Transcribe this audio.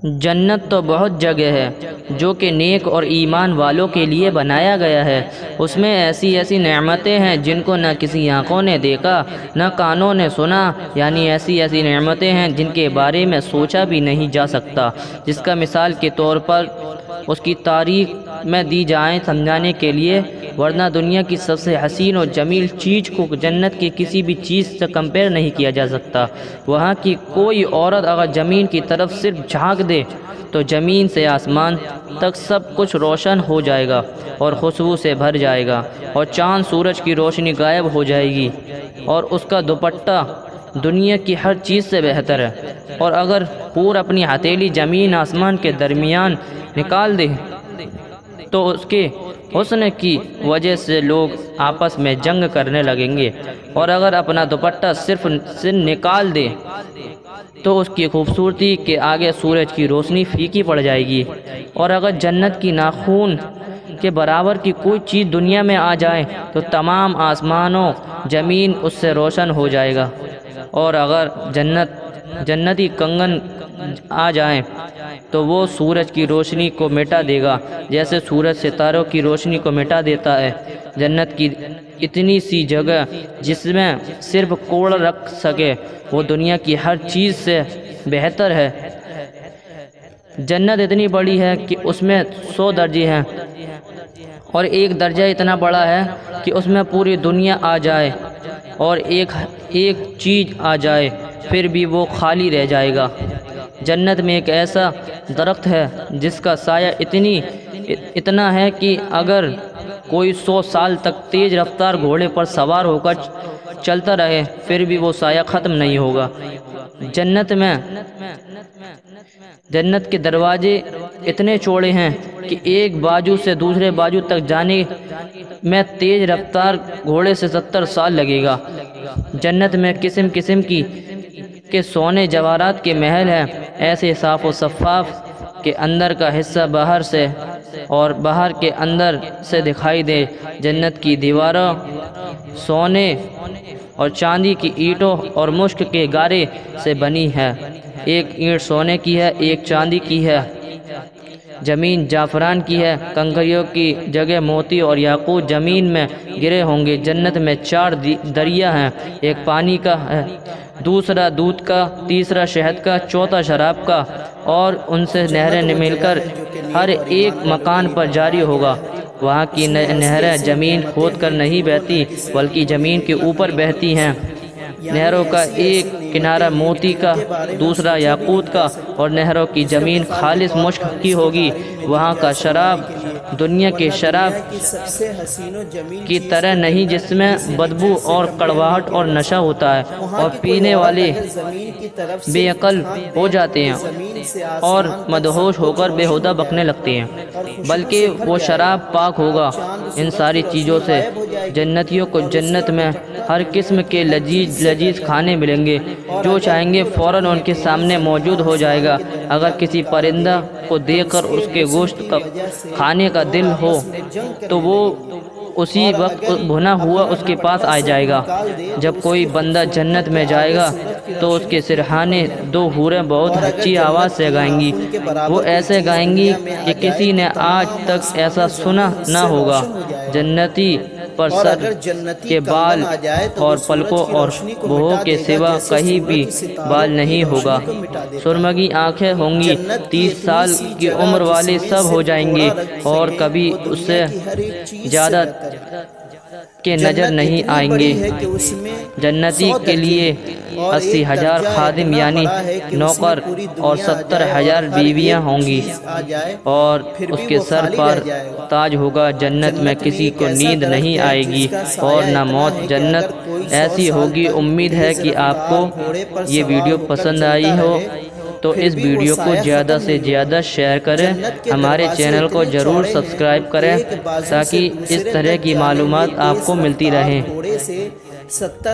جنت تو بہت جگہ ہے جو کہ نیک اور ایمان والوں کے لیے بنایا گیا ہے۔ اس میں ایسی ایسی نعمتیں ہیں جن کو نہ کسی آنکھوں نے دیکھا نہ کانوں نے سنا، یعنی ایسی ایسی نعمتیں ہیں جن کے بارے میں سوچا بھی نہیں جا سکتا، جس کا مثال کے طور پر اس کی تاریخ میں دی جائیں سمجھانے کے لیے، ورنہ دنیا کی سب سے حسین اور جمیل چیز کو جنت کی کسی بھی چیز سے کمپیئر نہیں کیا جا سکتا۔ وہاں کی کوئی عورت اگر زمین کی طرف صرف جھانک دے تو زمین سے آسمان تک سب کچھ روشن ہو جائے گا اور خوشبو سے بھر جائے گا، اور چاند سورج کی روشنی غائب ہو جائے گی، اور اس کا دوپٹہ دنیا کی ہر چیز سے بہتر ہے۔ اور اگر حور اپنی ہتھیلی زمین آسمان کے درمیان نکال دے تو اس کے حسن کی وجہ سے لوگ آپس میں جنگ کرنے لگیں گے، اور اگر اپنا دوپٹہ صرف سے نکال دے تو اس کی خوبصورتی کے آگے سورج کی روشنی پھیکی پڑ جائے گی، اور اگر جنت کی ناخن کے برابر کی کوئی چیز دنیا میں آ جائے تو تمام آسمانوں زمین اس سے روشن ہو جائے گا، اور اگر جنتی کنگن آ جائیں تو وہ سورج کی روشنی کو مٹا دے گا، جیسے سورج ستاروں کی روشنی کو مٹا دیتا ہے۔ جنت کی اتنی سی جگہ جس میں صرف کوڑ رکھ سکے وہ دنیا کی ہر چیز سے بہتر ہے۔ جنت اتنی بڑی ہے کہ اس میں 100 درجے ہیں، اور ایک درجہ اتنا بڑا ہے کہ اس میں پوری دنیا آ جائے اور ایک چیز آ جائے پھر بھی وہ خالی رہ جائے گا۔ جنت میں ایک ایسا درخت ہے جس کا سایہ اتنا ہے کہ اگر کوئی 100 سال تک تیز رفتار گھوڑے پر سوار ہو کر چلتا رہے پھر بھی وہ سایہ ختم نہیں ہوگا۔ جنت کے دروازے اتنے چوڑے ہیں کہ ایک بازو سے دوسرے بازو تک جانے میں تیز رفتار گھوڑے سے 70 سال لگے گا۔ جنت میں قسم قسم کے سونے جواہرات کے محل ہیں، ایسے صاف و شفاف کہ اندر کا حصہ باہر سے اور باہر کے اندر سے دکھائی دے۔ جنت کی دیواروں سونے اور چاندی کی اینٹوں اور مشک کے گارے سے بنی ہے، ایک اینٹ سونے کی ہے، ایک چاندی کی ہے۔ زمین جعفران کی ہے، کنکریوں کی جگہ موتی اور یاقوت زمین میں گرے ہوں گے۔ جنت میں 4 دریا ہیں، ایک پانی کا ہے، دوسرا دودھ کا، تیسرا شہد کا، چوتھا شراب کا، اور ان سے نہریں مل کر ہر ایک مکان پر جاری ہوگا۔ وہاں کی نہریں زمین کھود کر نہیں بہتی بلکہ زمین کے اوپر بہتی ہیں۔ نہروں کا ایک کنارہ موتی کا، دوسرا یاقوت کا، اور نہروں کی زمین خالص مشک کی ہوگی۔ وہاں کا شراب دنیا کے شراب کی طرح نہیں جس میں بدبو اور کڑواہٹ اور نشہ ہوتا ہے اور پینے والے بے عقل ہو جاتے ہیں اور مدہوش ہو کر بےہودہ بکنے لگتے ہیں، بلکہ وہ شراب پاک ہوگا ان ساری چیزوں سے۔ جنتیوں کو جنت میں ہر قسم کے لذیذ کھانے ملیں گے، جو چاہیں گے فوراً ان کے سامنے موجود ہو جائے گا۔ اگر کسی پرندہ کو دیکھ کر اس کے گوشت کا کھانے کا دل ہو تو وہ اسی وقت بھنا ہوا اس کے پاس آ جائے گا۔ جب کوئی بندہ جنت میں جائے گا تو اس کے سرہانے 2 حوریں بہت اچھی آواز سے گائیں گی، وہ ایسے گائیں گی کہ کسی نے آج تک ایسا سنا نہ ہوگا۔ جنتی پر سر کے بال اور پلکوں اور بہوں کے سوا کہیں بھی بال نہیں ہوگا۔ سرمگی آنکھیں ہوں گی، 30 سال کی عمر والے سب ہو جائیں گے اور کبھی اس سے زیادہ کے نظر نہیں آئیں گے۔ جنتی کے لیے 80,000 خادم یعنی نوکر اور 70,000 بیویاں ہوں گی، اور اس کے سر پر تاج ہوگا۔ جنت میں کسی کو نیند نہیں آئے گی اور نہ موت۔ جنت ایسی ہوگی۔ امید ہے کہ آپ کو یہ ویڈیو پسند آئی ہو تو اس ویڈیو کو زیادہ سے زیادہ شیئر کریں، ہمارے چینل کو ضرور سبسکرائب کریں تاکہ اس طرح کی معلومات آپ کو ملتی رہیں۔